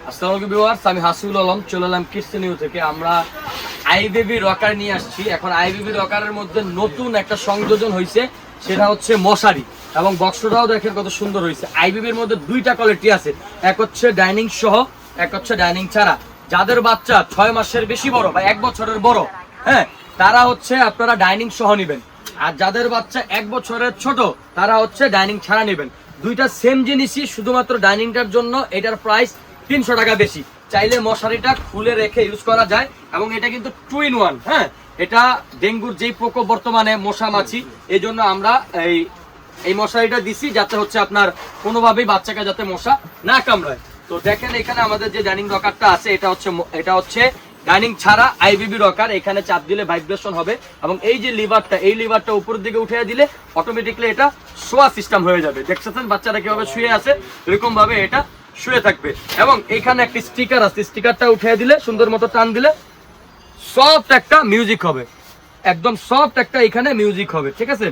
আসসালামু আলাইকুম ভিউয়ার্স, আমি হাসিবুল আলম চলে এলাম কিডস নিউ থেকে। আমরা আইবেবি রকার নিয়ে আসছি। এখন আইবেবি রকারের মধ্যে নতুন একটা সংযোজন হয়েছে, সেটা হচ্ছে মশারি, এবং বক্সটাও দেখেন কত সুন্দর হয়েছে। আইবেবির মধ্যে দুইটা কোয়ালিটি আছে, এক হচ্ছে ডাইনিং সহ, এক হচ্ছে ডাইনিং ছাড়া। যাদের বাচ্চা 6 মাসের বেশি বড় বা 1 বছরের বড়, হ্যাঁ, তারা হচ্ছে আপনারা ডাইনিং সহ নেবেন। আর যাদের বাচ্চা 1 বছরের ছোট, তারা হচ্ছে ডাইনিং ছাড়া নেবেন। দুইটা সেম জিনিসই, শুধুমাত্র ডাইনিংটার জন্য এটার প্রাইস 300 টাকা বেশি। চাইলে মশারিটা খুলে রেখে ইউজ করা যায়, এবং এটা কিন্তু 2 in 1। হ্যাঁ, এটা ডেঙ্গুর যেই প্রকোপ বর্তমানে, মশা মাছি, এই জন্য আমরা এই মশারিটা দিছি, যাতে হচ্ছে আপনার কোনোভাবেই বাচ্চাকে যাতে মশা না কামড়ায়। তো দেখেন এখানে আমাদের যে ডাইনিং রকারটা আছে, এটা হচ্ছে ডাইনিং ছাড়া আইবিবি রকার। এখানে চাপ দিলে ভাইব্রেশন হবে, এবং এই যে লিভারটা উপরের দিকে উঠিয়ে দিলে অটোমেটিকলি এটা শোয়া সিস্টেম হয়ে যাবে। দেখছেন বাচ্চারা কিভাবে শুয়ে আছে, এরকম ভাবে এটা শুয়ে থাকবে। এবং এখানে একটা স্টিকার আছে, স্টিকারটা উঠিয়ে দিলে, সুন্দর মতো টান দিলে সফট একটা মিউজিক হবে, একদম সফট একটা এখানে মিউজিক হবে। ঠিক আছে,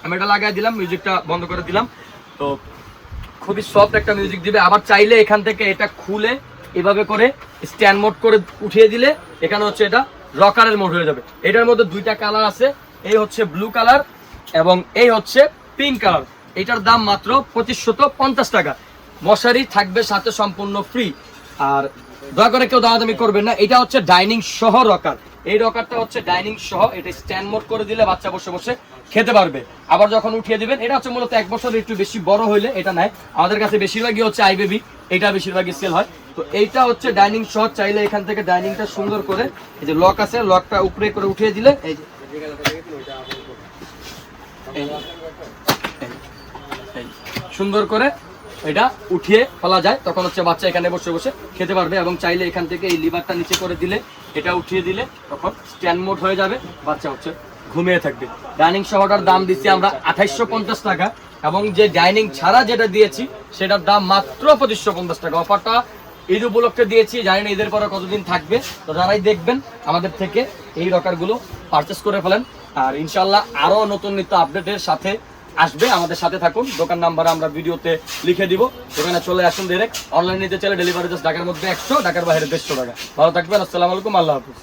আমি এটা লাগাই দিলাম, মিউজিকটা বন্ধ করে দিলাম। তো খুবই সফট একটা মিউজিক দিবে। আবার চাইলে এখান থেকে এটা খুলে এভাবে করে স্ট্যান্ড মোড করে উঠিয়ে দিলে এখানে হচ্ছে এটা রকারের মোড হয়ে যাবে। এটার মধ্যে দুইটা কালার আছে, এই হচ্ছে ব্লু কালার এবং এই হচ্ছে পিঙ্ক কালার। এটার দাম মাত্র 2550 টাকা। মশারি থাকবে সাথে সম্পূর্ণ ফ্রি। আর দয়া করে কেউ দামাদামি করবেন না, এটা হচ্ছে ডাইনিং সহ রকার। এই রকারটা হচ্ছে ডাইনিং সহ, এটা স্ট্যান্ড মোড করে দিলে বাচ্চা বসে বসে খেতে পারবে। আবার যখন উঠিয়ে দিবেন, এটা হচ্ছে মূলত 1 বছর একটু বেশি বড় হইলে এটা নেয়। আমাদের কাছে বেশিরভাগই হচ্ছে আইবেবি, এটা বেশিরভাগই সেল হয়। তো এইটা হচ্ছে ডাইনিং সহ। চাইলে এখান থেকে ডাইনিংটা সুন্দর করে, এই যে লক আছে, লকটা উপরে করে উঠিয়ে দিলে এই যে সুন্দর করে এটা উঠিয়ে ফেলা যায়, তখন হচ্ছে বাচ্চা এখানে বসে বসে খেতে পারবে। এবং চাইলে এখান থেকে এই লিভারটা নিচে করে দিলে, এটা উঠিয়ে দিলে তখন স্ট্যান্ড মোড হয়ে যাবে, বাচ্চা হচ্ছে ঘুমিয়ে থাকবে। ডাইনিং সহটার দাম দিচ্ছি আমরা 2850 টাকা, এবং যে ডাইনিং ছাড়া যেটা দিয়েছি সেটার দাম মাত্র 2550 টাকা। অফারটা ঈদ উপলক্ষে দিয়েছি, জানি না ঈদের পরে কতদিন থাকবে। তো যারাই দেখবেন আমাদের থেকে এই রকারগুলো পারচেস করে ফেলেন। আর ইনশাল্লাহ আরো নতুন নিত্য আপডেটের সাথে আসবে, আমাদের সাথে থাকুন। দোকান নাম্বার আমরা ভিডিওতে লিখে দিব, দোকানে চলে আসুন। ডাইরেক্ট অনলাইন নিতে চাইলে ডেলিভারি চার্জ ঢাকার মধ্যে 100, ঢাকার বাইরে 150 টাকা। ভালো থাকবেন, আসসালামু আলাইকুম, আল্লাহ হাফিজ।